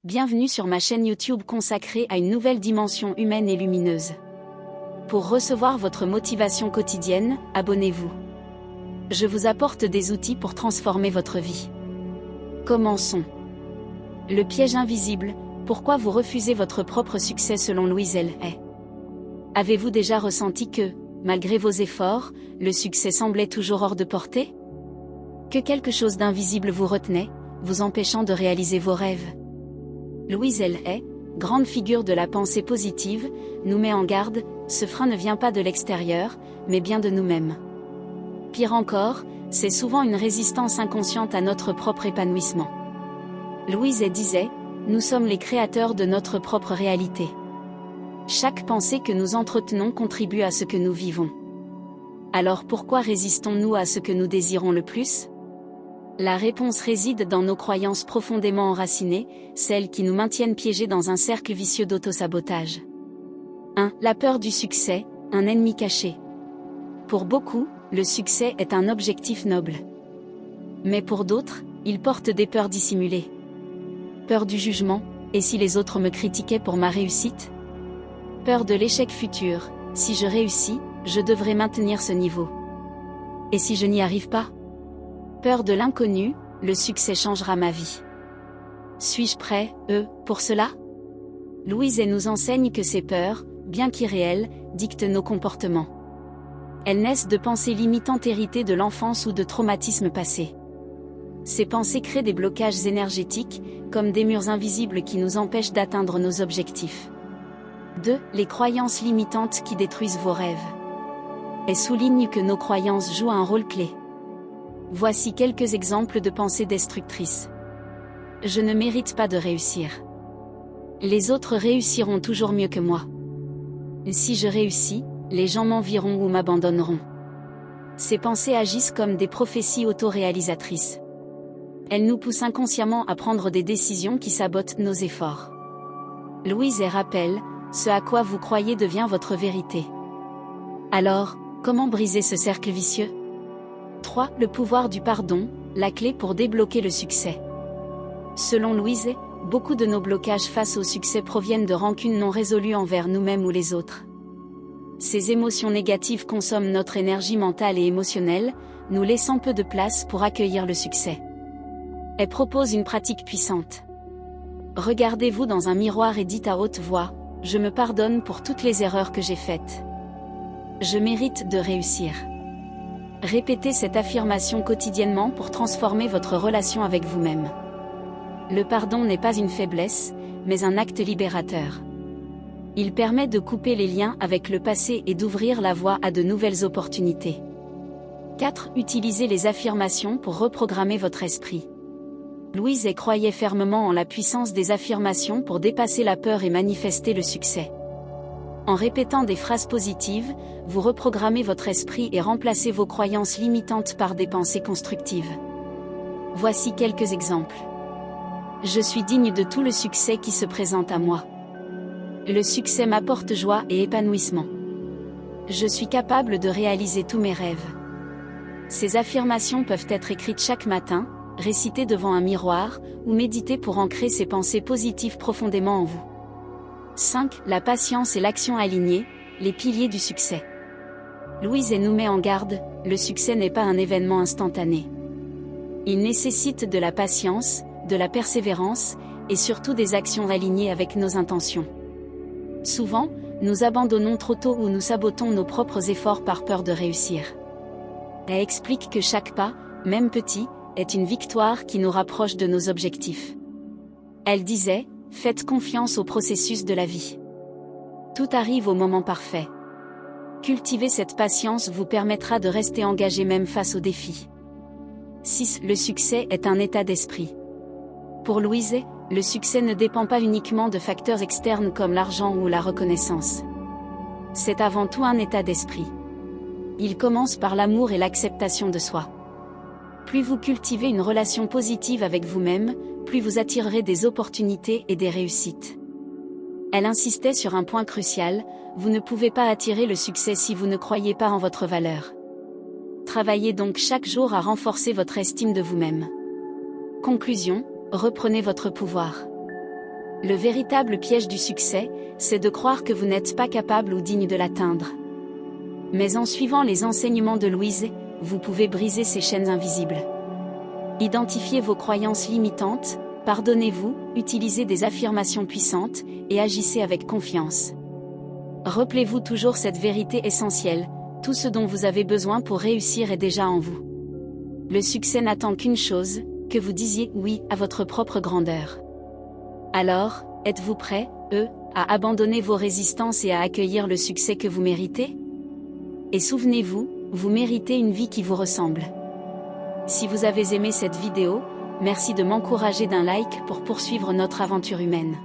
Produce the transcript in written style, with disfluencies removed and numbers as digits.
Bienvenue sur ma chaîne YouTube consacrée à une nouvelle dimension humaine et lumineuse. Pour recevoir votre motivation quotidienne, abonnez-vous. Je vous apporte des outils pour transformer votre vie. Commençons. Le piège invisible, pourquoi vous refusez votre propre succès selon Louise Hay. Avez-vous déjà ressenti que, malgré vos efforts, le succès semblait toujours hors de portée? Que quelque chose d'invisible vous retenait, vous empêchant de réaliser vos rêves? Louise Hay, grande figure de la pensée positive, nous met en garde, ce frein ne vient pas de l'extérieur, mais bien de nous-mêmes. Pire encore, c'est souvent une résistance inconsciente à notre propre épanouissement. Louise Hay disait, « Nous sommes les créateurs de notre propre réalité. Chaque pensée que nous entretenons contribue à ce que nous vivons. Alors pourquoi résistons-nous à ce que nous désirons le plus ? La réponse réside dans nos croyances profondément enracinées, celles qui nous maintiennent piégés dans un cercle vicieux d'autosabotage. 1. La peur du succès, un ennemi caché. Pour beaucoup, le succès est un objectif noble. Mais pour d'autres, il porte des peurs dissimulées. Peur du jugement, et si les autres me critiquaient pour ma réussite ? Peur de l'échec futur, si je réussis, je devrais maintenir ce niveau. Et si je n'y arrive pas ? Peur de l'inconnu, le succès changera ma vie. Suis-je prêt, pour cela ? Louise Hay nous enseigne que ces peurs, bien qu'irréelles, dictent nos comportements. Elles naissent de pensées limitantes héritées de l'enfance ou de traumatismes passés. Ces pensées créent des blocages énergétiques, comme des murs invisibles qui nous empêchent d'atteindre nos objectifs. 2. Les croyances limitantes qui détruisent vos rêves. Elle souligne que nos croyances jouent un rôle clé. Voici quelques exemples de pensées destructrices. Je ne mérite pas de réussir. Les autres réussiront toujours mieux que moi. Si je réussis, les gens m'envieront ou m'abandonneront. Ces pensées agissent comme des prophéties autoréalisatrices. Elles nous poussent inconsciemment à prendre des décisions qui sabotent nos efforts. Louise Hay rappelle, ce à quoi vous croyez devient votre vérité. Alors, comment briser ce cercle vicieux ? 3. Le pouvoir du pardon, la clé pour débloquer le succès. Selon Louise Hay, beaucoup de nos blocages face au succès proviennent de rancunes non résolues envers nous-mêmes ou les autres. Ces émotions négatives consomment notre énergie mentale et émotionnelle, nous laissant peu de place pour accueillir le succès. Elle propose une pratique puissante. Regardez-vous dans un miroir et dites à haute voix, « Je me pardonne pour toutes les erreurs que j'ai faites. Je mérite de réussir. » Répétez cette affirmation quotidiennement pour transformer votre relation avec vous-même. Le pardon n'est pas une faiblesse, mais un acte libérateur. Il permet de couper les liens avec le passé et d'ouvrir la voie à de nouvelles opportunités. 4. Utilisez les affirmations pour reprogrammer votre esprit. Louise Hay croyait fermement en la puissance des affirmations pour dépasser la peur et manifester le succès. En répétant des phrases positives, vous reprogrammez votre esprit et remplacez vos croyances limitantes par des pensées constructives. Voici quelques exemples. Je suis digne de tout le succès qui se présente à moi. Le succès m'apporte joie et épanouissement. Je suis capable de réaliser tous mes rêves. Ces affirmations peuvent être écrites chaque matin, récitées devant un miroir, ou méditées pour ancrer ces pensées positives profondément en vous. 5. La patience et l'action alignée, les piliers du succès. Louise Hay nous met en garde, le succès n'est pas un événement instantané. Il nécessite de la patience, de la persévérance, et surtout des actions alignées avec nos intentions. Souvent, nous abandonnons trop tôt ou nous sabotons nos propres efforts par peur de réussir. Elle explique que chaque pas, même petit, est une victoire qui nous rapproche de nos objectifs. Elle disait, « Faites confiance au processus de la vie. Tout arrive au moment parfait. » Cultiver cette patience vous permettra de rester engagé même face aux défis. 6. Le succès est un état d'esprit. Pour Louise Hay, le succès ne dépend pas uniquement de facteurs externes comme l'argent ou la reconnaissance. C'est avant tout un état d'esprit. Il commence par l'amour et l'acceptation de soi. Plus vous cultivez une relation positive avec vous-même, plus vous attirerez des opportunités et des réussites. Elle insistait sur un point crucial, vous ne pouvez pas attirer le succès si vous ne croyez pas en votre valeur. Travaillez donc chaque jour à renforcer votre estime de vous-même. Conclusion, reprenez votre pouvoir. Le véritable piège du succès, c'est de croire que vous n'êtes pas capable ou digne de l'atteindre. Mais en suivant les enseignements de Louise, vous pouvez briser ces chaînes invisibles. Identifiez vos croyances limitantes, pardonnez-vous, utilisez des affirmations puissantes, et agissez avec confiance. Rappelez-vous toujours cette vérité essentielle, tout ce dont vous avez besoin pour réussir est déjà en vous. Le succès n'attend qu'une chose, que vous disiez oui à votre propre grandeur. Alors, êtes-vous prêt, à abandonner vos résistances et à accueillir le succès que vous méritez? Et souvenez-vous, vous méritez une vie qui vous ressemble. Si vous avez aimé cette vidéo, merci de m'encourager d'un like pour poursuivre notre aventure humaine.